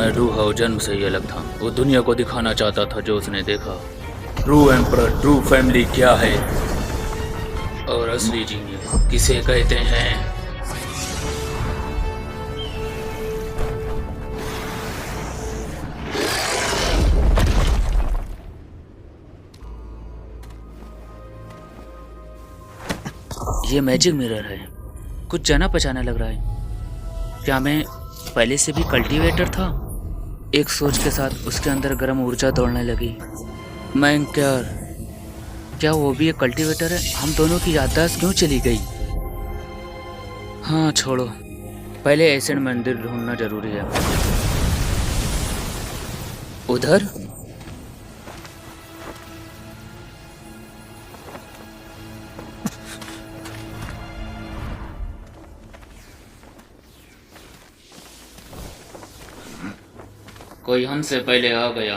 मैं Drew how जन्म से ही अलग था। वो दुनिया को दिखाना चाहता था जो उसने देखा। ट्रू एम्परर, ट्रू फैमिली क्या है और असली जीनियस किसे कहते हैं। ये मैजिक मिरर है, कुछ जाना पहचाना लग रहा है। क्या मैं पहले से भी कल्टीवेटर था? एक सोच के साथ उसके अंदर गर्म ऊर्जा दौड़ने लगी। मैं क्या वो भी एक कल्टीवेटर है? हम दोनों की याददाश्त क्यों चली गई? हाँ छोड़ो, पहले एसेंट मंदिर ढूंढना जरूरी है। उधर कोई हमसे पहले आ गया।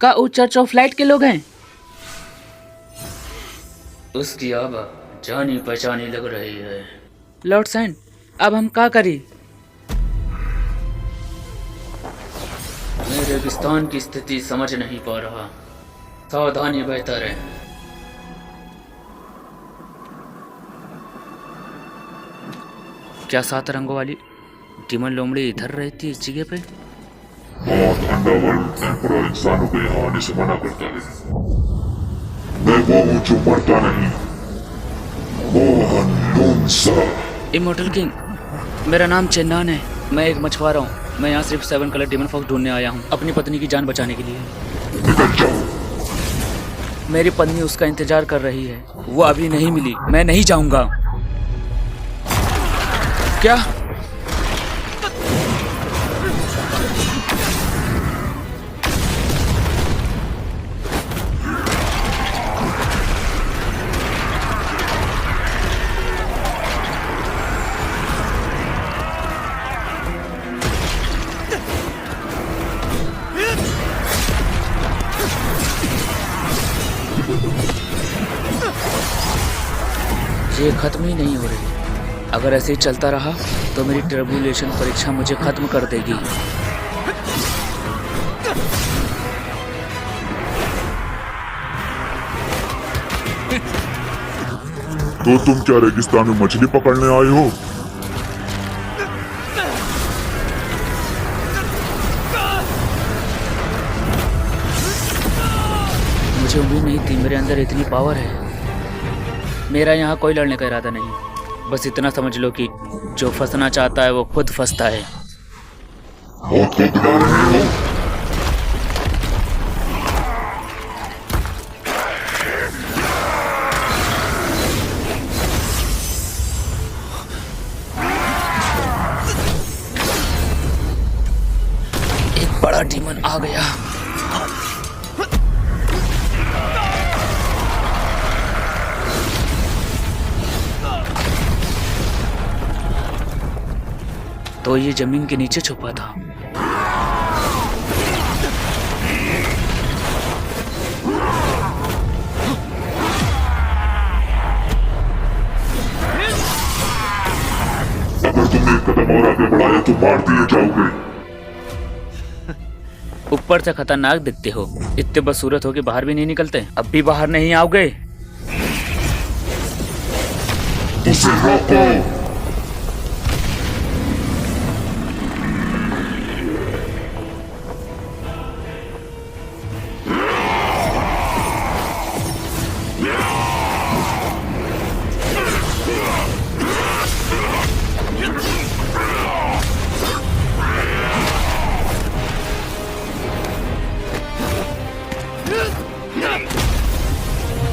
का वो चर्च ऑफ लाइट के लोग हैं? उसकी आवाज़ जानी पहचानी लग रही है। लॉर्ड सैन, अब हम क्या करें? मैं रेगिस्तान की स्थिति समझ नहीं पा रहा। सावधानी बेहतर है। क्या 7 रंगों वाली डीमन लोमड़ी इधर रहती है इस जगह पे? बहुत अंडावर्ल्ड एम्परर इंसानों के यहाँ आने से मना करता है। मैं वो हूँ जो मरता नहीं। मोहन लूनसा। इमोर्टल किंग, मेरा नाम चेन्नान है। मैं एक मछुआरा हूँ। मैं यहाँ सिर्फ 7 कलर डीमन फॉक्स ढूंढने आया हूँ, अपनी पत्नी की जान बचाने के लिए। निकल जाओ। मेरी पत्नी उसका इंतजार कर रही है। वो अभी नहीं मिली। मैं नहीं जाऊंगा। क्या? ये खत्म ही नहीं हो रही। अगर ऐसे ही चलता रहा तो मेरी ट्रिब्यूलेशन परीक्षा मुझे खत्म कर देगी। तो तुम क्या रेगिस्तान में मछली पकड़ने आए हो? मुझे उम्मीद नहीं थी मेरे अंदर इतनी पावर है। मेरा यहाँ कोई लड़ने का इरादा नहीं। बस इतना समझ लो कि जो फंसना चाहता है वो खुद फंसता है। मौत को बुला रहे हो? एक बड़ा डीमन आ गया। तो ये जमीन के नीचे छुपा था। अगर तुम एक कदम और आगे बढ़ाए तो मार दिए जाओगे। ऊपर से खतरनाक दिखते हो, इतने बदसूरत हो कि बाहर भी नहीं निकलते। अब भी बाहर नहीं आओगे? उसे रोको।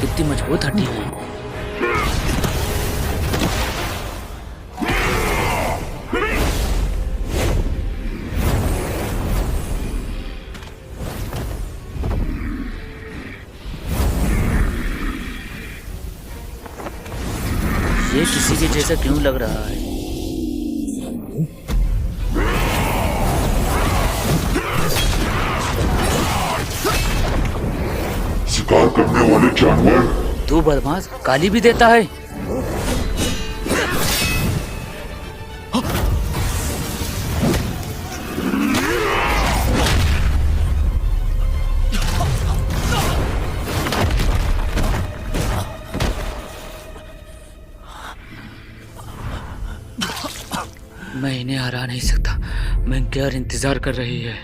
कितनी मजबूत हड्डी है। ये किसी के जैसा क्यों लग रहा है? शिकार करने वाले जानवर। तू बदमाश गाली भी देता है। मैं इन्हें हरा नहीं सकता। मैंक्योर इंतजार कर रही है।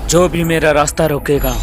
जो भी मेरा रास्ता रोकेगा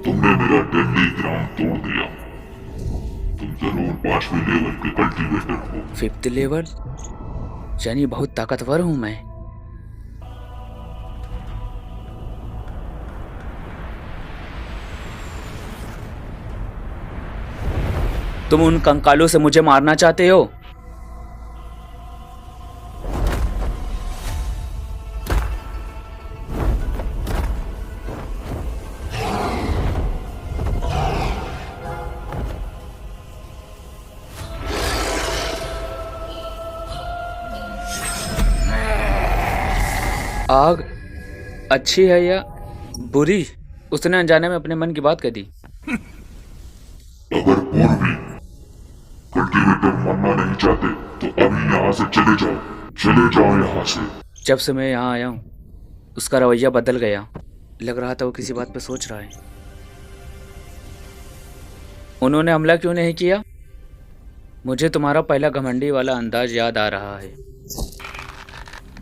तुमने मेरा डेडली ग्राउंड तोड़ दिया। तुम जरूर 5वें लेवल के कल्टीवेटर हो। 5th लेवल यानी बहुत ताकतवर हूं मैं। तुम उन कंकालों से मुझे मारना चाहते हो? आग अच्छी है या बुरी? उसने अनजाने में अपने मन की बात कह दी। अगर पूर्वी कल्टीवेटर मरना नहीं चाहते तो अभी यहाँ से चले जाओ यहाँ से। जब से मैं यहाँ आया हूँ उसका रवैया बदल गया। लग रहा था वो किसी बात पे सोच रहा है। उन्होंने हमला क्यों नहीं किया? मुझे तुम्हारा पहला घमंडी वाला अंदाज याद आ रहा है।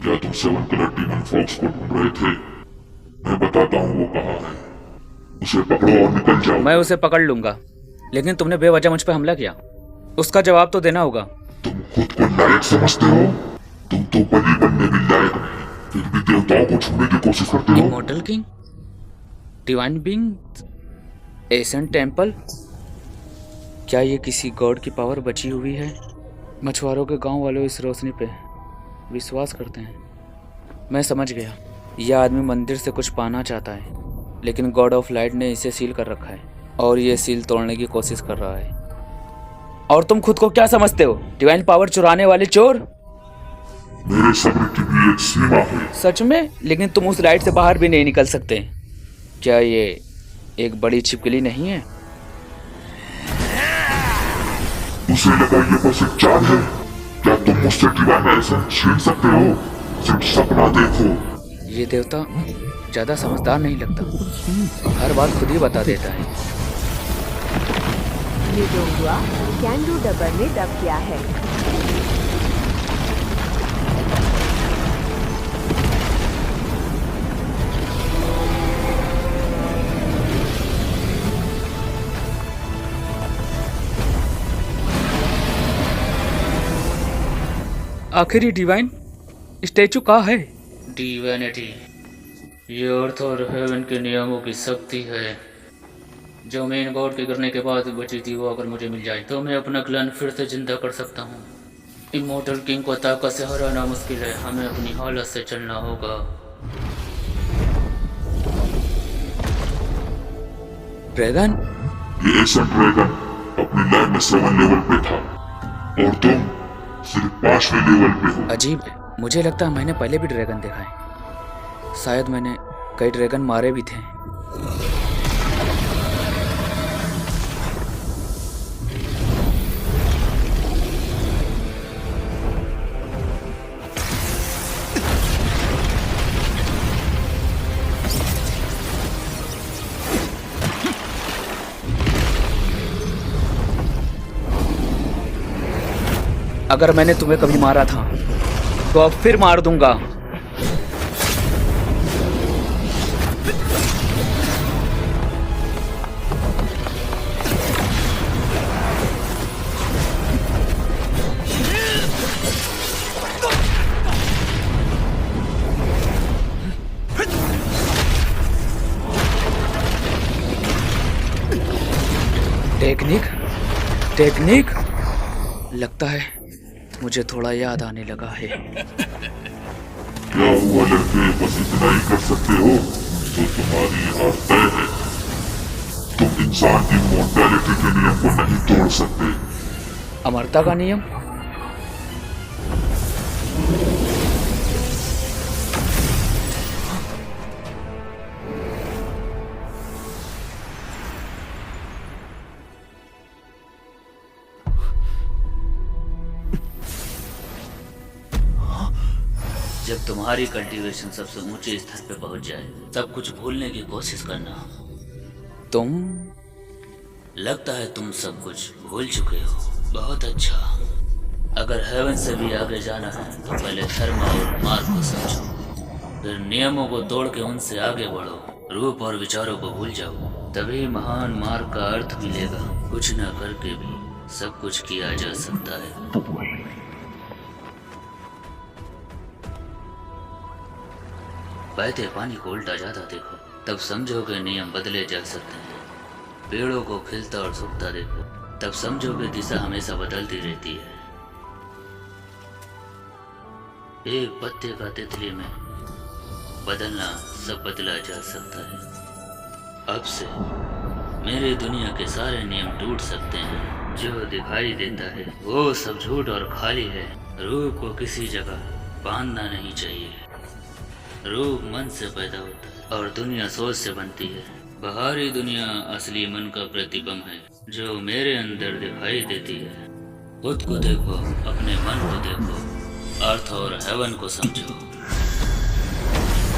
या तुम 7 कलर डीमन फॉक्स को ढूंढ रहे थे? मैं बताता हूँ वो कहाँ है। उसे पकड़ो और निकल जाओ। मैं उसे पकड़ लूंगा, लेकिन तुमने बेवजह मुझ पर हमला किया, उसका जवाब तो देना होगा। तुम खुद को लायक समझते हो? तुम तो बलि बनने भी लायक नहीं, फिर भी देवताओं को छूने की कोशिश करते हो। Immortal king, divine being, ancient temple, क्या ये किसी गॉड की पावर बची हुई है? मछुआरों के गांव वालों इस रोशनी पे विश्वास करते हैं। मैं समझ गया, यह आदमी मंदिर से कुछ पाना चाहता है, लेकिन गॉड ऑफ लाइट ने इसे सील कर रखा है और ये सील तोड़ने की कोशिश कर रहा है। और तुम खुद को क्या समझते हो, डिवाइन पावर चुराने वाले चोर? मेरे सब्र की भी एक सीमा है। सच में? लेकिन तुम उस लाइट से बाहर भी नहीं निकल सकते। क्या ये एक बड़ी छिपकली नहीं है? उसे लगा ये बस एक चाल है। क्या तुम मुझसे डिवाइन एसेंस छीन सकते हो? सिर्फ सपना देखो। ये देवता ज्यादा समझदार नहीं लगता, हर बात खुद ही बता देता है। ये जो हुआ कैंडू डबर ने डब किया है। आखिर ये डिवाइन स्टैचू कहाँ है? डिवाइनिटी, ये अर्थ और हेवन के नियमों की शक्ति है जो मेन गॉड के गिरने के बाद बची थी। वो अगर मुझे मिल जाए तो मैं अपना क्लैन फिर से जिंदा कर सकता हूँ। इमॉर्टल किंग को ताकत से हराना मुश्किल है, हमें अपनी हालत से चलना होगा। ड्रैगन? ये एशियन ड्रैगन अपनी लाइफ में 7 लेवल पे था और तुम सिर्फ 5वें लेवल पे हो। अजीब, मुझे लगता है मैंने पहले भी ड्रैगन देखा है। शायद मैंने कई ड्रैगन मारे भी थे। अगर मैंने तुम्हें कभी मारा था तो अब फिर मार दूंगा। टेक्निक लगता है मुझे थोड़ा याद आने लगा है। क्या हुआ लड़के, बस इतना ही कर सकते हो? तो तुम्हारी हार तय है। तुम इंसान की मोर्टेलिटी के नियम को नहीं तोड़ सकते। अमरता का नियम? जब तुम्हारी कल्टीवेशन सबसे ऊंचे स्तर पे पहुंच जाए तब कुछ भूलने की कोशिश करना। तुम? लगता है तुम सब कुछ भूल चुके हो। बहुत अच्छा। अगर हेवन से भी आगे जाना है तो पहले धर्म और मार्ग को समझो, फिर नियमों को तोड़ के उनसे आगे बढ़ो। रूप और विचारों को भूल जाओ, तभी महान मार्ग का अर्थ मिलेगा। कुछ न करके भी सब कुछ किया जा सकता है। बहते पानी को उल्टा जाता देखो, तब समझोगे नियम बदले जा सकते हैं। पेड़ों को खिलता और सूखता देखो, तब समझोगे दिशा हमेशा बदलती रहती है। एक पत्ते का तितली में बदलना सब बदला जा सकता है। अब से मेरे दुनिया के सारे नियम टूट सकते हैं। जो दिखाई देता है वो सब झूठ और खाली है। रूप को किसी जगह बांधना नहीं चाहिए। रूप मन से पैदा होता है और दुनिया सोच से बनती है। बाहरी दुनिया असली मन का प्रतिबिंब है जो मेरे अंदर दिखाई देती है। खुद को देखो, अपने मन को देखो, अर्थ और हेवन को समझो।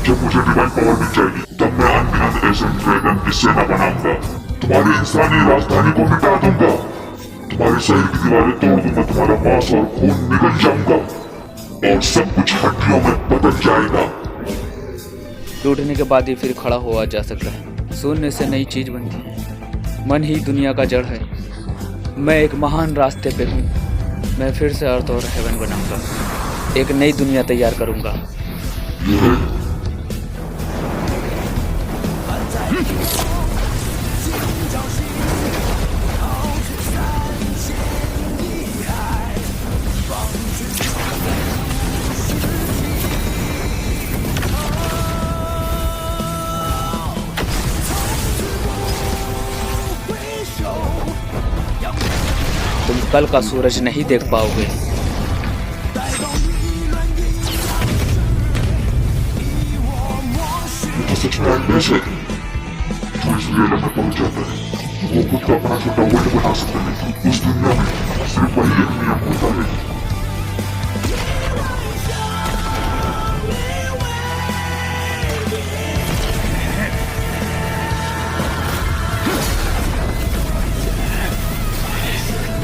जब मुझे डिवाइन पावर मिल जाएगी तब मैं अनगिनत एशियन ड्रैगन की सेना बनाऊंगा। तुम्हारी इंसानी राजधानी को मिटा दूंगा। तुम्हारे शहर की दीवारें तोड़ दूंगा। तुम्हारा मांस और खून निगल जाऊंगा और सब कुछ हड्डियों में बदल जाएगा। टूटने के बाद ही फिर खड़ा हुआ जा सकता है। शून्य से नई चीज बनती है। मन ही दुनिया का जड़ है। मैं एक महान रास्ते पे हूँ। मैं फिर से अर्थ और हेवन बनाऊंगा। एक नई दुनिया तैयार करूंगा। तुम कल का सूरज नहीं देख पाओगे। तो सच में अंदेश है जो इस रियल में पहुंच जाता है वो खुद का अपना छोटा वर्ल्ड बना सकता है। उस दुनिया में सिर्फ वही एक नियम होता है।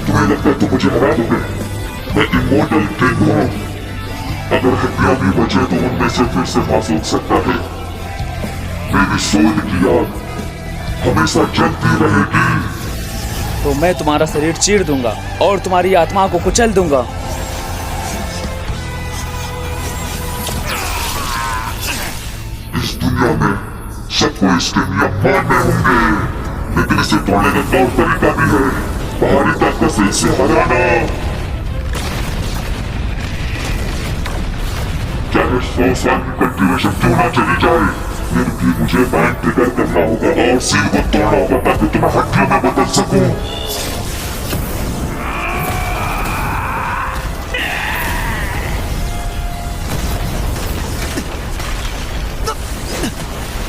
तुम्हें लगता है तुम मुझे हरा दोगे? मैं इमोर्टल किंग हूँ। अगर हड्डियां भी बचे तो उनमें से फिर से घास उग सकता है। मेरी सोल की आग हमेशा जलती रहेगी। तो मैं तुम्हारा शरीर चीर दूंगा और तुम्हारी आत्मा को कुचल दूंगा। इस दुनिया में सबको इसके नियम मानने होंगे, लेकिन इसे तोड़ने का तौर तरीका भी है। बाहरी ताकत से इसे हराना। चाहे 100 साल की कल्टीवेशन क्यों ना चली जाए, फिर भी मुझे माइंड ट्रिगर करना होगा और सील को तोड़ना होगा ताकि तुम्हें हड्डियों में बदल सकूं।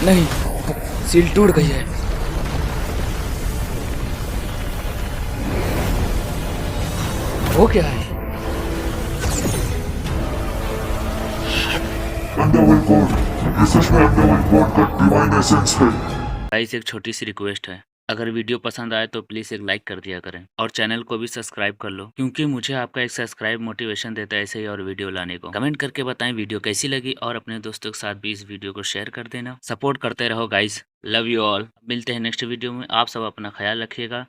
नहीं, सील टूट गई है। वो क्या है? अंडरवर्ल्ड कोड, ये सच में अंडरवर्ल्ड कोड का डिवाइन एसेंस है। गाइस, एक छोटी सी रिक्वेस्ट है, अगर वीडियो पसंद आए तो प्लीज एक लाइक कर दिया करें और चैनल को भी सब्सक्राइब कर लो, क्योंकि मुझे आपका एक सब्सक्राइब मोटिवेशन देता है ऐसे ही और वीडियो लाने को। कमेंट करके बताएं वीडियो कैसी लगी और अपने दोस्तों के साथ भी इस वीडियो को शेयर कर देना। सपोर्ट करते रहो गाइस। Love you all. मिलते हैं नेक्स्ट वीडियो में। आप सब अपना ख्याल रखिएगा।